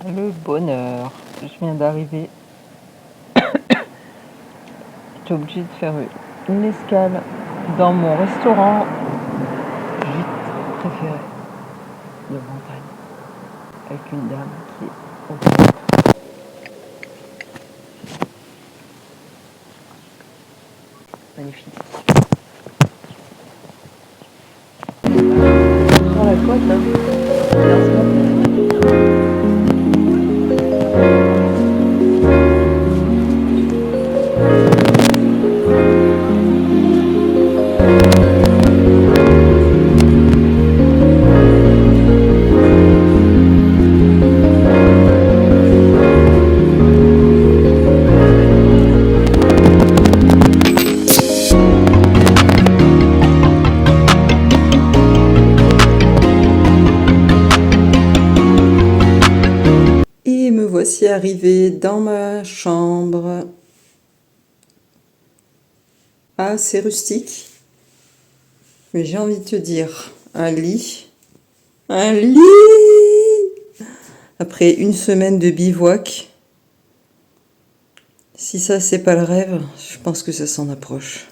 Le bonheur. Je viens d'arriver. J'étais obligée de faire une escale dans mon restaurant gîte préféré de montagne avec une dame qui est au bout. Magnifique. Sur la côte là. Et me voici arrivée dans ma chambre. Assez rustique. Mais j'ai envie de te dire, un lit. Un lit! Après une semaine de bivouac, si ça c'est pas le rêve, je pense que ça s'en approche.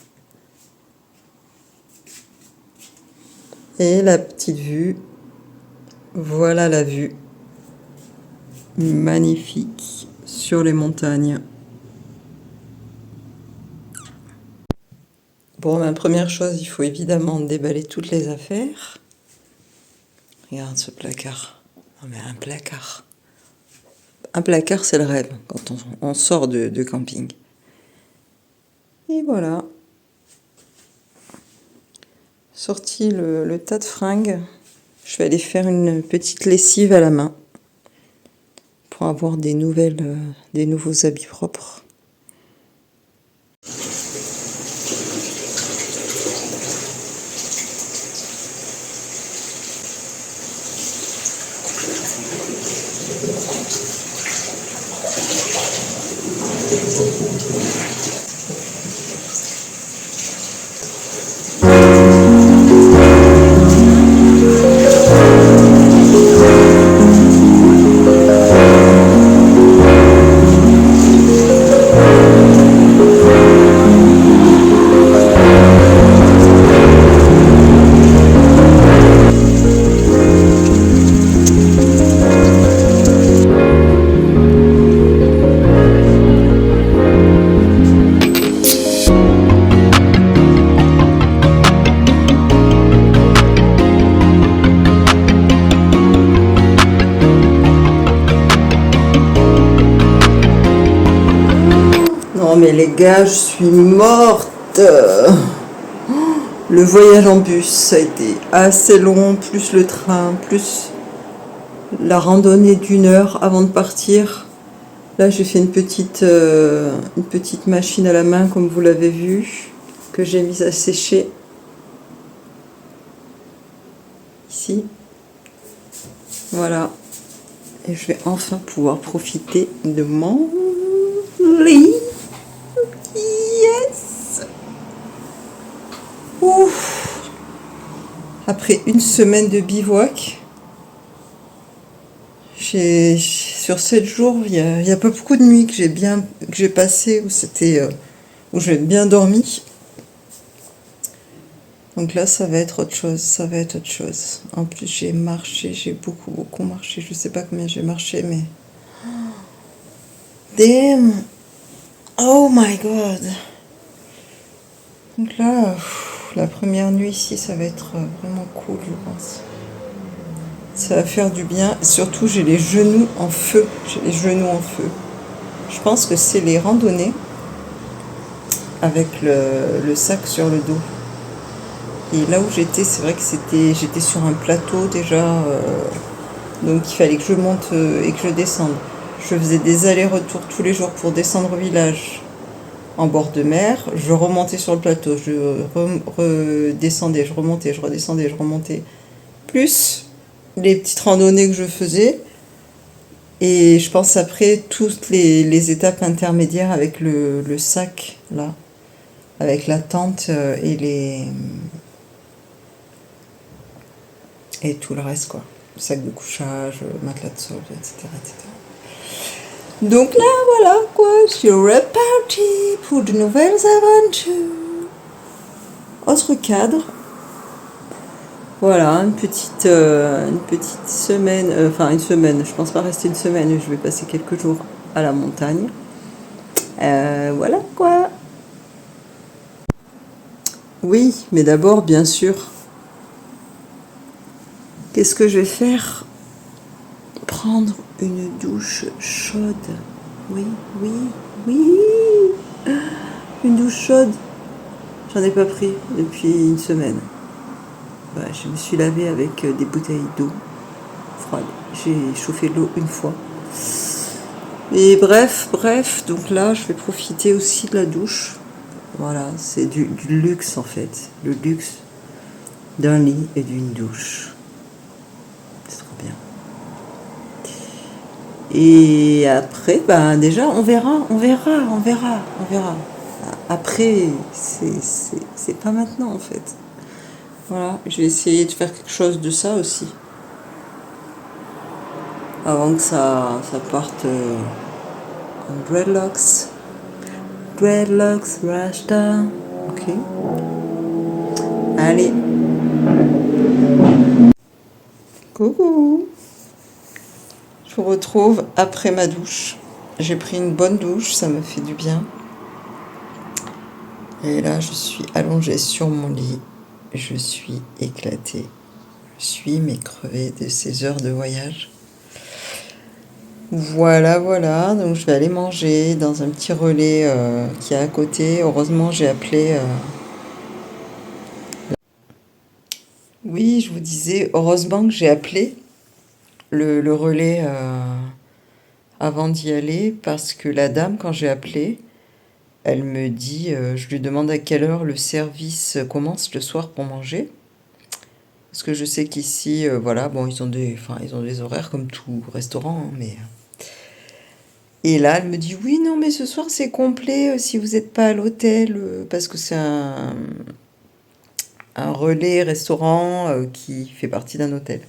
Et la petite vue, voilà la vue. Magnifique sur les montagnes. Bon, ma première chose, il faut évidemment déballer toutes les affaires. Regarde ce placard. Non mais un placard. Un placard, c'est le rêve quand on sort de camping. Et voilà. Sorti le tas de fringues. Je vais aller faire une petite lessive à la main pour avoir des nouveaux habits propres. Non mais les gars, je suis morte. Le voyage en bus, ça a été assez long, plus le train, plus la randonnée d'1 heure avant de partir. Là, j'ai fait une petite machine à la main, comme vous l'avez vu, que j'ai mise à sécher. Ici. Voilà. Et je vais enfin pouvoir profiter de mon lit. Yes! Ouf! Après une semaine de bivouac, sur 7 jours, il y a pas beaucoup de nuits que j'ai passé où j'ai bien dormi. Donc là, ça va être autre chose. En plus, j'ai marché, j'ai beaucoup marché. Je sais pas combien j'ai marché, mais damn! Oh my god! Donc là, la première nuit ici, ça va être vraiment cool, je pense. Ça va faire du bien. Surtout, j'ai les genoux en feu. Je pense que c'est les randonnées avec le sac sur le dos. Et là où j'étais, c'est vrai que j'étais sur un plateau déjà. Donc il fallait que je monte et que je descende. Je faisais des allers-retours tous les jours pour descendre au village en bord de mer. Je remontais sur le plateau. Je redescendais, je remontais, je redescendais, je remontais. Plus les petites randonnées que je faisais. Et je pense après toutes les étapes intermédiaires avec le sac, là. Avec la tente et tout le reste, quoi. sac de couchage, matelas de solde, etc., etc. Donc là, voilà quoi, je suis repartie pour de nouvelles aventures. Autre cadre. Voilà, une petite semaine, enfin une semaine, je pense pas rester une semaine, je vais passer quelques jours à la montagne. Voilà quoi. Oui, mais d'abord, bien sûr, qu'est-ce que je vais faire? Prendre une douche chaude. Oui, oui, oui. Une douche chaude. J'en ai pas pris depuis une semaine. Voilà, je me suis lavée avec des bouteilles d'eau froide. J'ai chauffé l'eau une fois. Et bref, donc là, je vais profiter aussi de la douche. Voilà, c'est du luxe en fait. Le luxe d'un lit et d'une douche. C'est trop bien. Et après, ben déjà, on verra. Après, c'est pas maintenant en fait. Voilà, je vais essayer de faire quelque chose de ça aussi. Avant que ça parte en dreadlocks. Dreadlocks, Rasta. Ok. Allez. Coucou. Je vous retrouve après ma douche. J'ai pris une bonne douche, ça me fait du bien. Et là, je suis allongée sur mon lit. Je suis éclatée. Je suis mais crevée de ces heures de voyage. Voilà. Donc, je vais aller manger dans un petit relais qui est à côté. Heureusement, j'ai appelé. Oui, je vous disais, heureusement que j'ai appelé le relais avant d'y aller parce que la dame, quand j'ai appelé, elle me dit, je lui demande à quelle heure le service commence le soir pour manger. Parce que je sais qu'ici, voilà, bon, ils ont des horaires comme tout restaurant, hein, mais... Et là, elle me dit, oui, non, mais ce soir, c'est complet si vous n'êtes pas à l'hôtel, parce que c'est un relais restaurant qui fait partie d'un hôtel.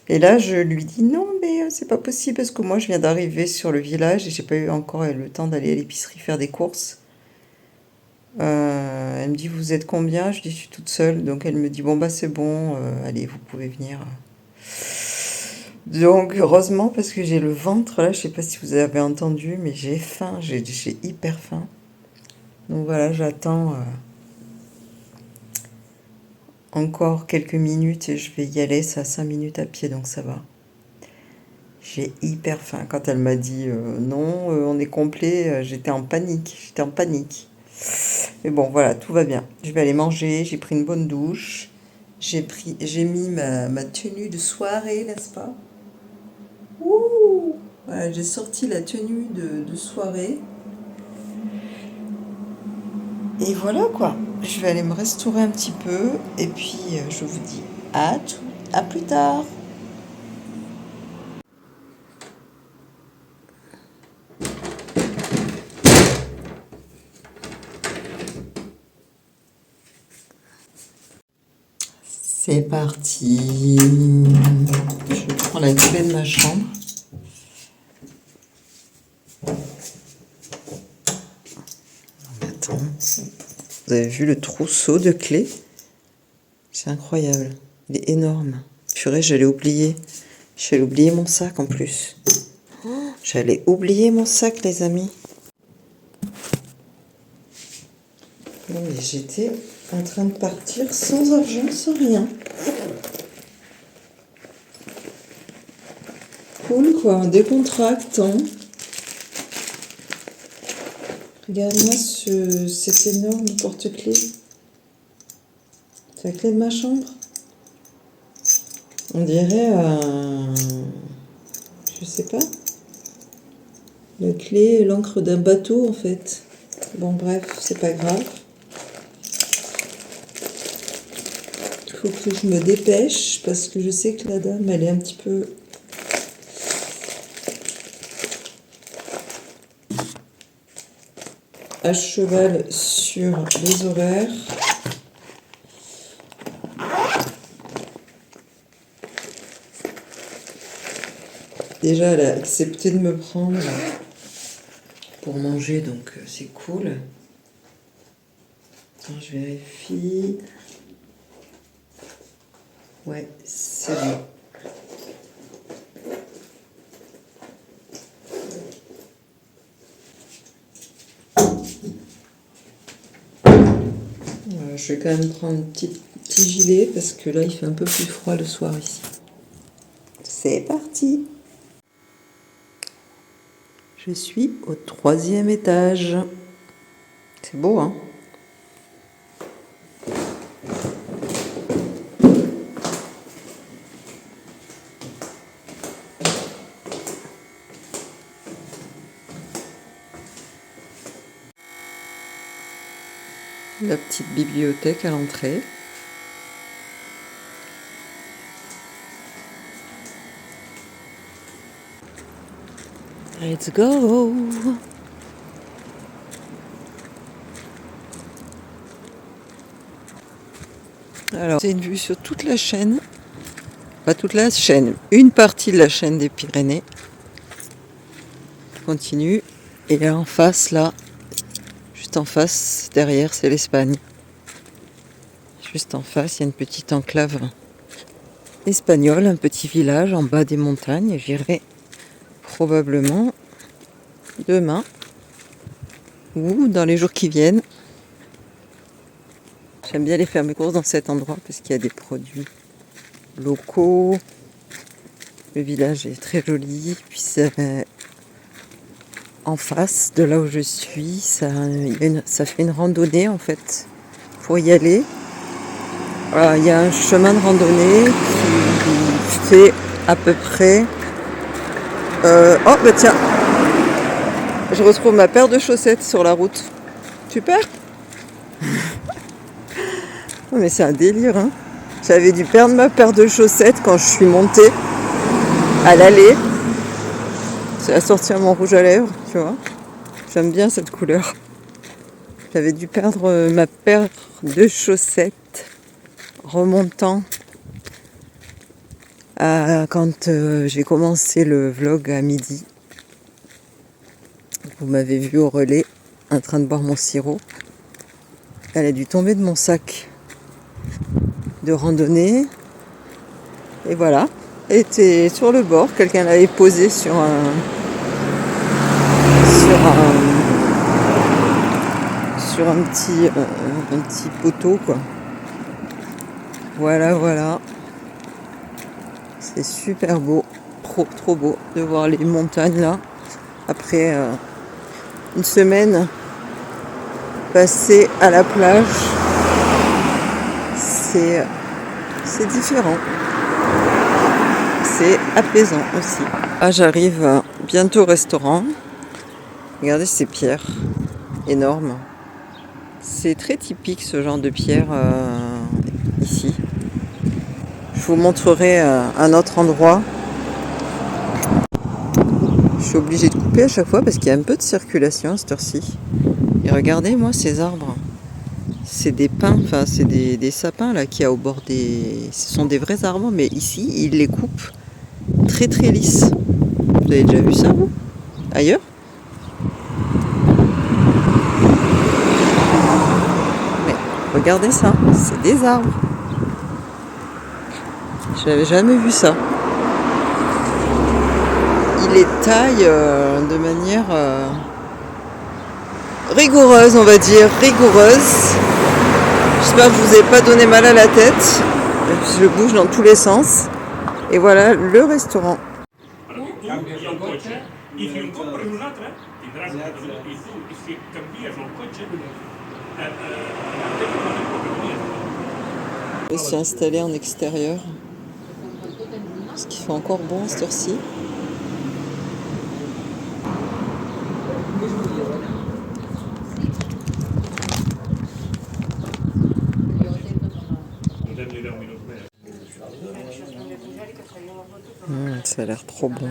Et là, je lui dis, non, mais c'est pas possible, parce que moi, je viens d'arriver sur le village et j'ai pas eu encore le temps d'aller à l'épicerie faire des courses. Elle me dit, vous êtes combien? Je dis, je suis toute seule. Donc elle me dit, bon bah c'est bon, allez, vous pouvez venir. Donc heureusement, parce que j'ai le ventre là, je sais pas si vous avez entendu, mais j'ai faim, j'ai hyper faim. Donc voilà, j'attends encore quelques minutes et je vais y aller, c'est à 5 minutes à pied, donc ça va. J'ai hyper faim. Quand elle m'a dit non, on est complet, j'étais en panique. Mais bon, voilà, tout va bien. Je vais aller manger, j'ai pris une bonne douche. J'ai mis ma tenue de soirée, n'est-ce pas? Ouh! Voilà, j'ai sorti la tenue de soirée. Et voilà quoi. Je vais aller me restaurer un petit peu. Et puis, je vous dis à plus tard. C'est parti. Je prends la clé de ma chambre. Attends. Vous avez vu le trousseau de clés? C'est incroyable. Il est énorme. Purée, j'allais oublier. J'allais oublier mon sac en plus. J'allais oublier mon sac, les amis. Non, mais j'étais en train de partir sans argent, sans rien. Cool, quoi. Décontractant. Regarde-moi cet énorme porte-clés. C'est la clé de ma chambre. On dirait je sais pas. La clé, l'encre d'un bateau, en fait. Bon, bref, c'est pas grave. Il faut que je me dépêche parce que je sais que la dame, elle est un petit peu... à cheval sur les horaires. Déjà, elle a accepté de me prendre pour manger, donc c'est cool. Attends, je vérifie. Ouais, c'est bon. Voilà, je vais quand même prendre un petit gilet parce que là, il fait un peu plus froid le soir ici. C'est parti! Je suis au 3e étage. C'est beau, hein? La petite bibliothèque à l'entrée. Let's go! Alors, c'est une vue sur toute la chaîne. Pas toute la chaîne, une partie de la chaîne des Pyrénées. Continue. Et là en face, là, juste en face, derrière, c'est l'Espagne. Juste en face, il y a une petite enclave espagnole, un petit village en bas des montagnes. J'irai probablement demain ou dans les jours qui viennent. J'aime bien aller faire mes courses dans cet endroit parce qu'il y a des produits locaux. Le village est très joli. Puis en face de là où je suis, ça fait une randonnée en fait. Pour y aller, il y a un chemin de randonnée qui fait à peu près... Oh bah tiens, je retrouve ma paire de chaussettes sur la route. Super. Oh, mais c'est un délire, hein. J'avais dû perdre ma paire de chaussettes quand je suis montée à l'allée. C'est à sortir mon rouge à lèvres, tu vois. J'aime bien cette couleur. J'avais dû perdre ma paire de chaussettes remontant quand j'ai commencé le vlog à midi. Vous m'avez vu au relais en train de boire mon sirop. Elle a dû tomber de mon sac de randonnée. Et voilà. Elle était sur le bord. Quelqu'un l'avait posée sur un petit poteau, quoi. Voilà. C'est super beau. Trop beau de voir les montagnes là. Après une semaine passée à la plage. C'est différent. C'est apaisant aussi. Ah, j'arrive bientôt au restaurant. Regardez ces pierres énormes. C'est très typique ce genre de pierre ici. Je vous montrerai un autre endroit. Je suis obligée de couper à chaque fois parce qu'il y a un peu de circulation à cette heure-ci. Et regardez, moi, ces arbres. C'est des pins, enfin c'est des sapins là qu'il y a au bord des... Ce sont des vrais arbres, mais ici, ils les coupent très lisses. Vous avez déjà vu ça, vous? Ailleurs? Mais regardez ça, c'est des arbres. Je n'avais jamais vu ça. Ils les taillent de manière rigoureuse, on va dire, rigoureuse. J'espère que je vous ai pas donné mal à la tête. Je bouge dans tous les sens. Et voilà le restaurant. On s'est installé en extérieur. Parce qu'il fait encore bon à cette heure-ci. Ça a l'air trop bon.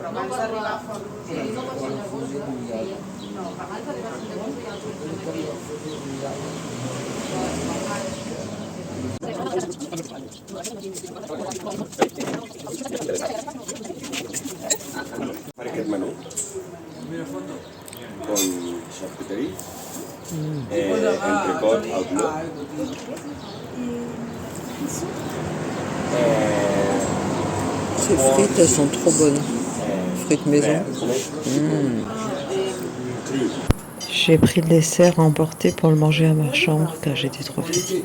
Fare aquest menú con charcuterie, entrecot al blanc, Ces frites, elles sont trop bonnes. Frites maison. J'ai pris le dessert à emporter pour le manger à ma chambre car j'étais trop fatiguée.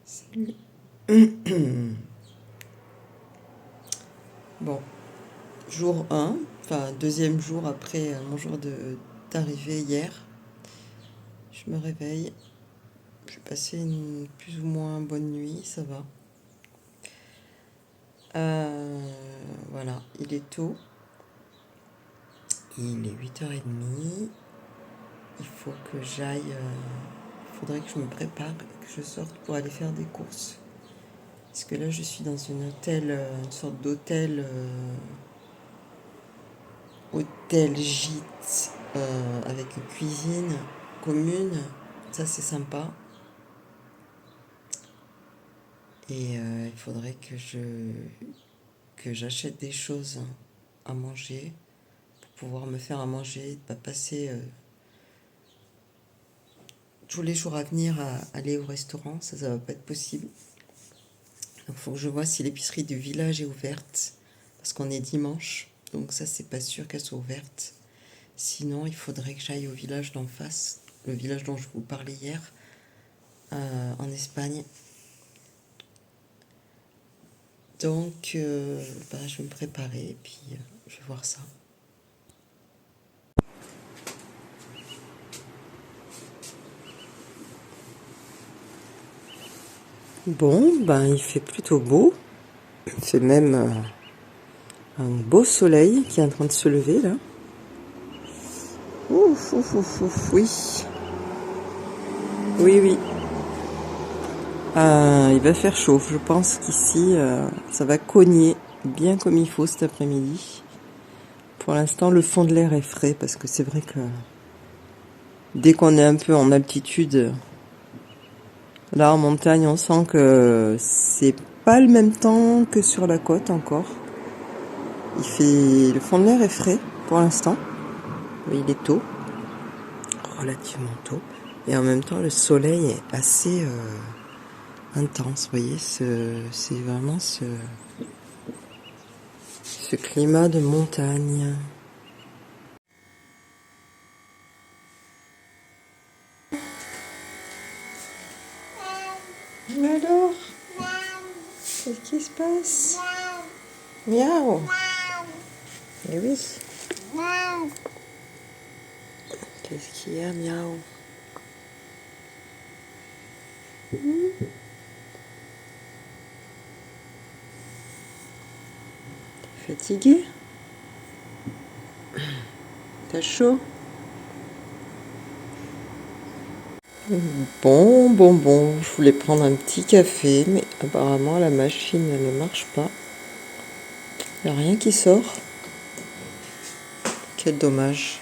Salut. Bon, jour 1, enfin deuxième jour après mon jour d'arrivée hier. Je me réveille. J'ai passé une plus ou moins bonne nuit, ça va. Voilà, il est tôt. Il est 8h30. Il faut que j'aille. Il faudrait que je me prépare, que je sorte pour aller faire des courses. Parce que là, je suis dans une sorte d'hôtel, hôtel gîte avec une cuisine commune. Ça, c'est sympa. Et il faudrait que j'achète des choses à manger pour pouvoir me faire à manger, de pas passer tous les jours à venir à aller au restaurant. Ça va pas être possible. Donc il faut que je vois si l'épicerie du village est ouverte parce qu'on est dimanche. Donc ça, c'est pas sûr qu'elle soit ouverte. Sinon, il faudrait que j'aille au village d'en face, le village dont je vous parlais hier, en Espagne. Donc, je vais me préparer et puis je vais voir ça. Bon, il fait plutôt beau. Il fait même un beau soleil qui est en train de se lever là. Ouf, ouf, ouf, ouf, oui. Oui, oui. Il va faire chaud. Je pense qu'ici, ça va cogner bien comme il faut cet après-midi. Pour l'instant, le fond de l'air est frais parce que c'est vrai que dès qu'on est un peu en altitude, là en montagne, on sent que c'est pas le même temps que sur la côte encore. Le fond de l'air est frais pour l'instant. Mais il est tôt, relativement tôt. Et en même temps, le soleil est assez intense. Vous voyez, c'est vraiment ce climat de montagne. Alors, qu'est-ce qui se passe? Miaou. Eh oui. Qu'est-ce qu'il y a, miaou? T'es fatigué? T'as chaud? Bon, je voulais prendre un petit café, mais apparemment la machine elle ne marche pas. Il n'y a rien qui sort. Quel dommage.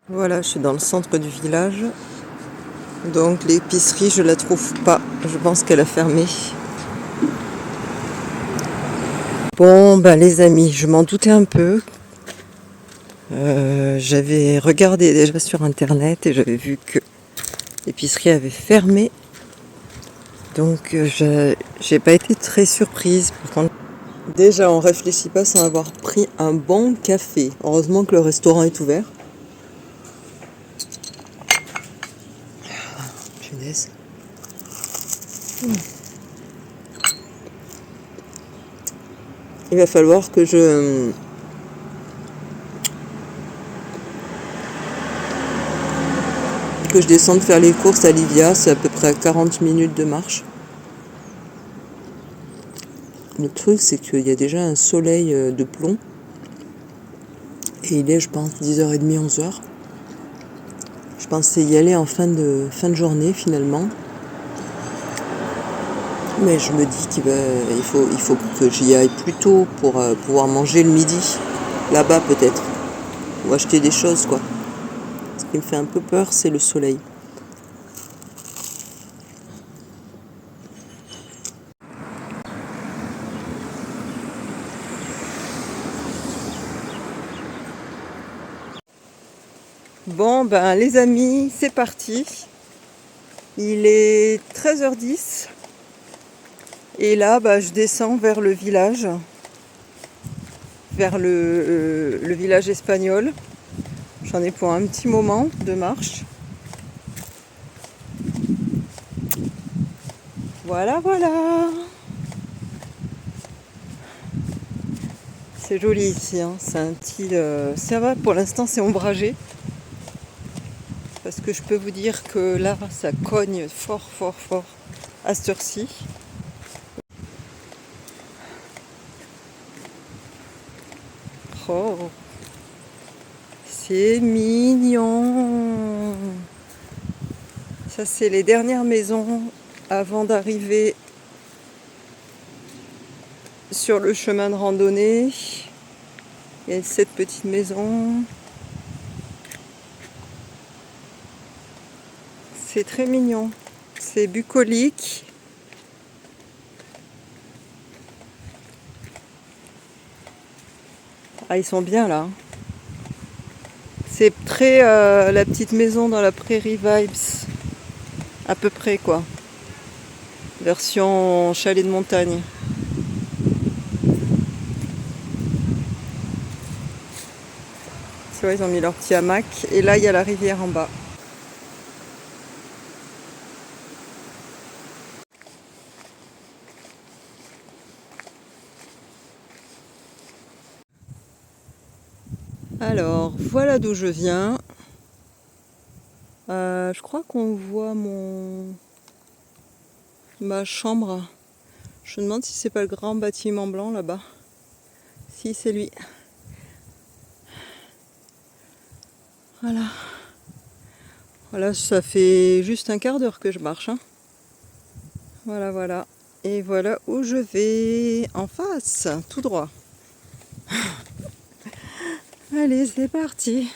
Voilà, je suis dans le centre du village. Donc l'épicerie, je la trouve pas. Je pense qu'elle a fermé. Bon, les amis, je m'en doutais un peu. J'avais regardé déjà sur internet et j'avais vu que l'épicerie avait fermé. Donc j'ai pas été très surprise. Pourtant, déjà, on réfléchit pas sans avoir pris un bon café. Heureusement que le restaurant est ouvert. Punaise. Il va falloir que je descende faire les courses à Livia, c'est à peu près à 40 minutes de marche. Le truc, c'est qu'il y a déjà un soleil de plomb. Et il est, je pense, 10h30, 11h. Je pensais y aller en fin de journée, finalement. Mais je me dis qu'il faut que j'y aille plus tôt pour pouvoir manger le midi. Là-bas, peut-être. Ou acheter des choses, quoi. Ce qui me fait un peu peur, c'est le soleil. Bon, ben les amis, c'est parti. Il est 13h10. Et là, je descends vers le village. Vers le village espagnol. J'en ai pour un petit moment de marche. Voilà, voilà. C'est joli ici, hein. C'est un petit... ça va, pour l'instant, c'est ombragé. Parce que je peux vous dire que là, ça cogne fort, fort, fort à cette heure-ci. Oh, c'est mignon. Ça, c'est les dernières maisons avant d'arriver sur le chemin de randonnée. Il y a cette petite maison. C'est très mignon. C'est bucolique. Ah, ils sont bien là. C'est très la petite maison dans la prairie vibes. À peu près quoi. Version chalet de montagne. Tu vois, ils ont mis leur petit hamac. Et là, il y a la rivière en bas. Alors, voilà d'où je viens. Je crois qu'on voit ma chambre. Je me demande si c'est pas le grand bâtiment blanc là-bas. Si, c'est lui. Voilà. Voilà, ça fait juste un quart d'heure que je marche. Hein. Voilà, voilà. Et voilà où je vais. En face, tout droit. Allez, c'est parti.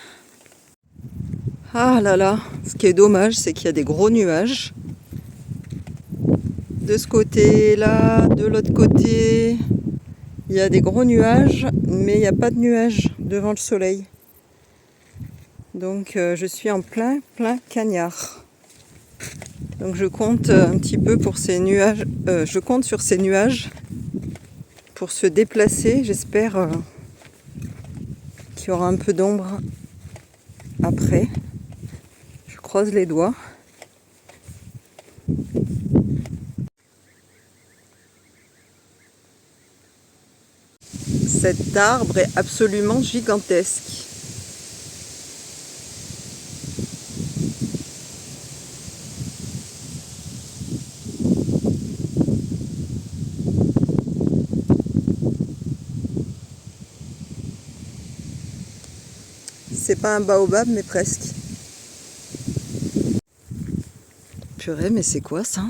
Ah là là, ce qui est dommage, c'est qu'il y a des gros nuages. De ce côté-là, de l'autre côté, il y a des gros nuages, mais il n'y a pas de nuages devant le soleil. Donc je suis en plein cagnard. Donc je compte un petit peu pour ces nuages. Je compte sur ces nuages pour se déplacer. J'espère qu'il y aura un peu d'ombre après. Je croise les doigts. Cet arbre est absolument gigantesque. C'est pas un baobab, mais presque. Purée, mais c'est quoi ça?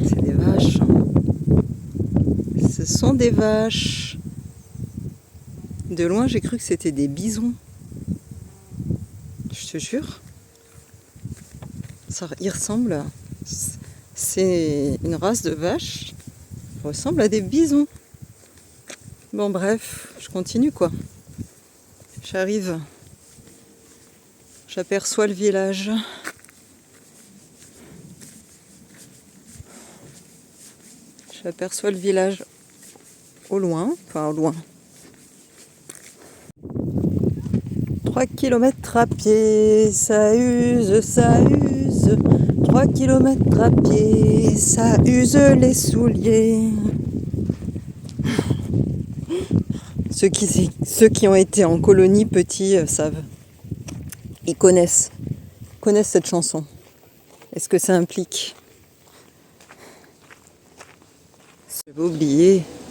C'est des vaches. Ce sont des vaches. De loin, j'ai cru que c'était des bisons. Je te jure. Ça y ressemble. C'est une race de vaches. Ça ressemble à des bisons. Bon, bref, je continue quoi. J'arrive. J'aperçois le village. J'aperçois le village au loin, enfin au loin. 3 kilomètres à pied, ça use, ça use. use. 3 kilomètres à pied, ça use les souliers. Ceux qui ont été en colonie petits savent. Ils connaissent cette chanson. Est-ce que ça implique?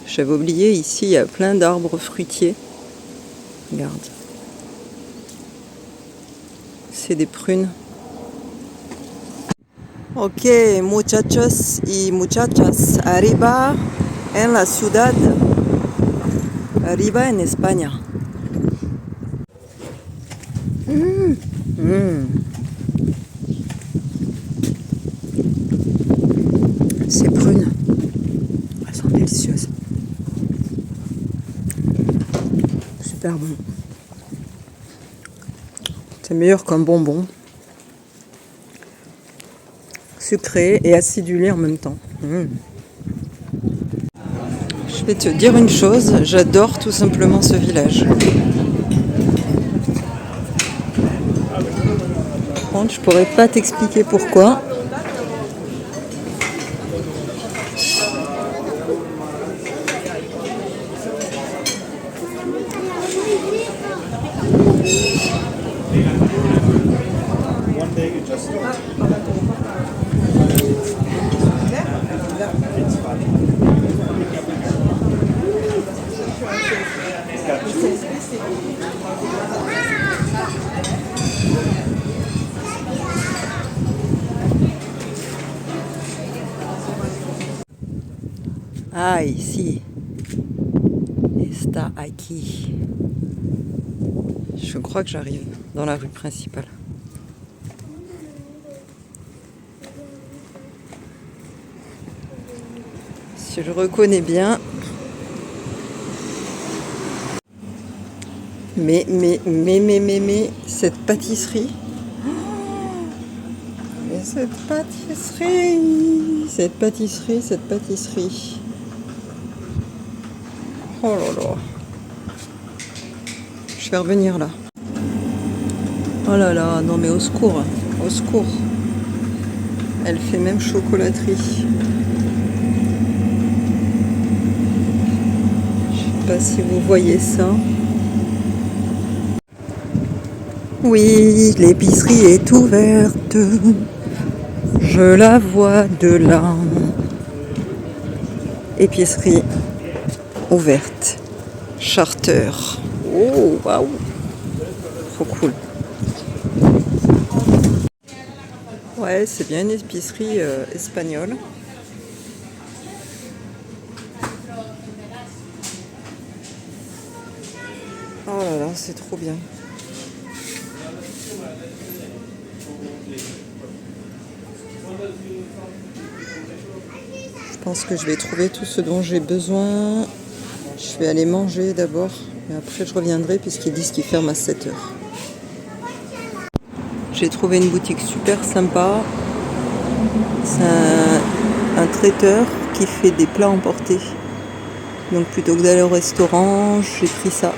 J'avais oublié, ici il y a plein d'arbres fruitiers. Regarde. C'est des prunes. Ok, muchachos y muchachas, arriba en la ciudad, arriba en España. Ces prunes, elles sont délicieuses. Super bon. C'est meilleur qu'un bonbon. Sucré et acidulé en même temps. Je vais te dire une chose, j'adore tout simplement ce village. Par contre, je pourrais pas t'expliquer pourquoi. Ah, ici. Está aquí. Je crois que j'arrive dans la rue principale. Si je reconnais bien. Mais, cette pâtisserie. Mais cette pâtisserie. Oh là là. Je vais revenir là. Oh là là, non mais au secours. Elle fait même chocolaterie. Je sais pas si vous voyez ça. Oui, l'épicerie est ouverte. Je la vois de là. Épicerie ouverte. Charter. Oh, waouh. Trop cool. Ouais, c'est bien une épicerie espagnole. Oh là là, c'est trop bien. Je pense que je vais trouver tout ce dont j'ai besoin. Je vais aller manger d'abord, et après je reviendrai puisqu'ils disent qu'ils ferment à 7h. J'ai trouvé une boutique super sympa. C'est un traiteur qui fait des plats emportés. Donc plutôt que d'aller au restaurant, j'ai pris ça.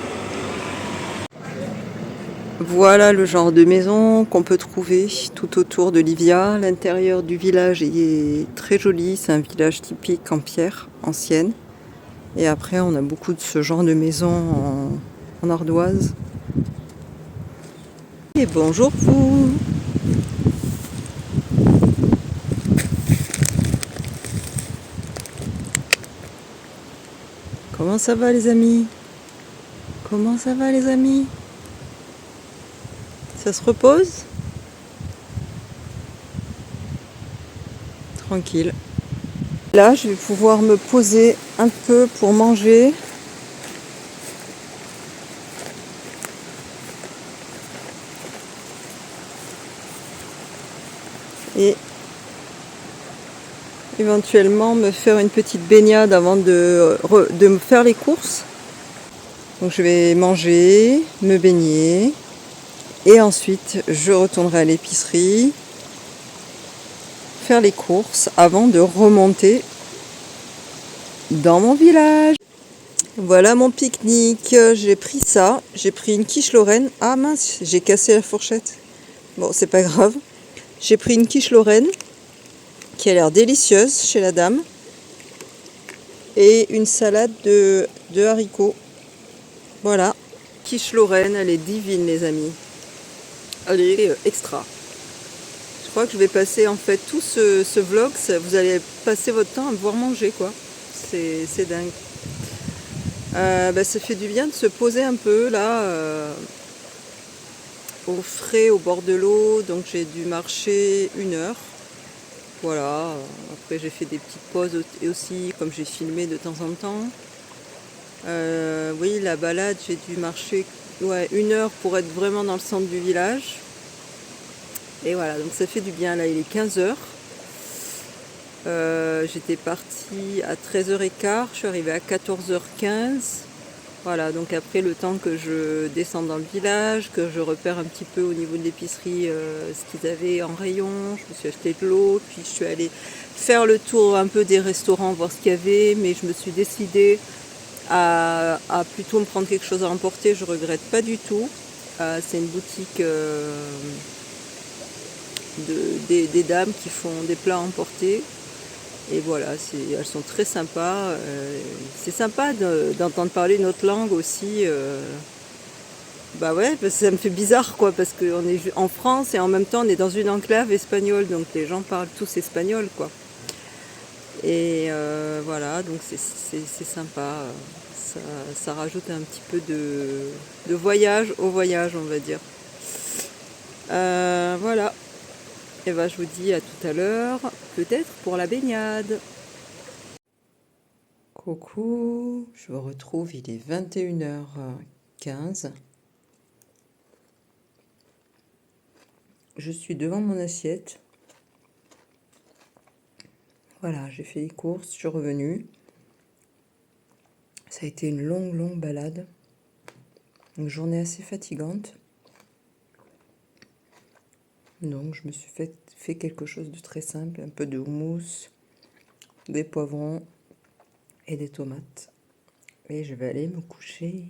Voilà le genre de maison qu'on peut trouver tout autour de Livia. L'intérieur du village est très joli. C'est un village typique en pierre ancienne. Et après, on a beaucoup de ce genre de maisons en ardoise. Et bonjour vous! Comment ça va les amis? Ça se repose? Tranquille. Là, je vais pouvoir me poser un peu pour manger. Et éventuellement me faire une petite baignade avant de me faire les courses. Donc je vais manger, me baigner et ensuite je retournerai à l'épicerie, faire les courses avant de remonter dans mon village. Voilà mon pique-nique, j'ai pris ça, j'ai pris une quiche Lorraine. Ah mince, j'ai cassé la fourchette. Bon, c'est pas grave. J'ai pris une quiche Lorraine qui a l'air délicieuse chez la dame. Et une salade de haricots. Voilà. Quiche Lorraine, elle est divine les amis. Elle est extra. Je crois que je vais passer en fait tout ce vlog, vous allez passer votre temps à me voir manger quoi. C'est dingue. Ça fait du bien de se poser un peu là au frais au bord de l'eau. Donc j'ai dû marcher 1 heure. Voilà. Après j'ai fait des petites pauses aussi comme j'ai filmé de temps en temps. Oui, la balade, j'ai dû marcher 1 heure pour être vraiment dans le centre du village. Et voilà, donc ça fait du bien. Là, il est 15h. J'étais partie à 13h15, je suis arrivée à 14h15. Voilà, donc après le temps que je descende dans le village, que je repère un petit peu au niveau de l'épicerie ce qu'ils avaient en rayon, je me suis acheté de l'eau, puis je suis allée faire le tour un peu des restaurants, voir ce qu'il y avait, mais je me suis décidée à plutôt me prendre quelque chose à emporter, je regrette pas du tout. C'est une boutique des dames qui font des plats à emporter. Et voilà, elles sont très sympas. C'est sympa d'entendre parler une autre langue aussi. Bah ouais, parce que ça me fait bizarre quoi, parce qu'on est en France et en même temps on est dans une enclave espagnole, donc les gens parlent tous espagnol quoi. Et voilà, donc c'est sympa. Ça rajoute un petit peu de voyage au voyage, on va dire. Voilà. Et ben je vous dis à tout à l'heure, peut-être pour la baignade. Coucou, je vous retrouve, il est 21h15. Je suis devant mon assiette. Voilà, j'ai fait les courses, je suis revenue. Ça a été une longue balade. Une journée assez fatigante. Donc je me suis fait quelque chose de très simple, un peu de houmous, des poivrons et des tomates. Et je vais aller me coucher.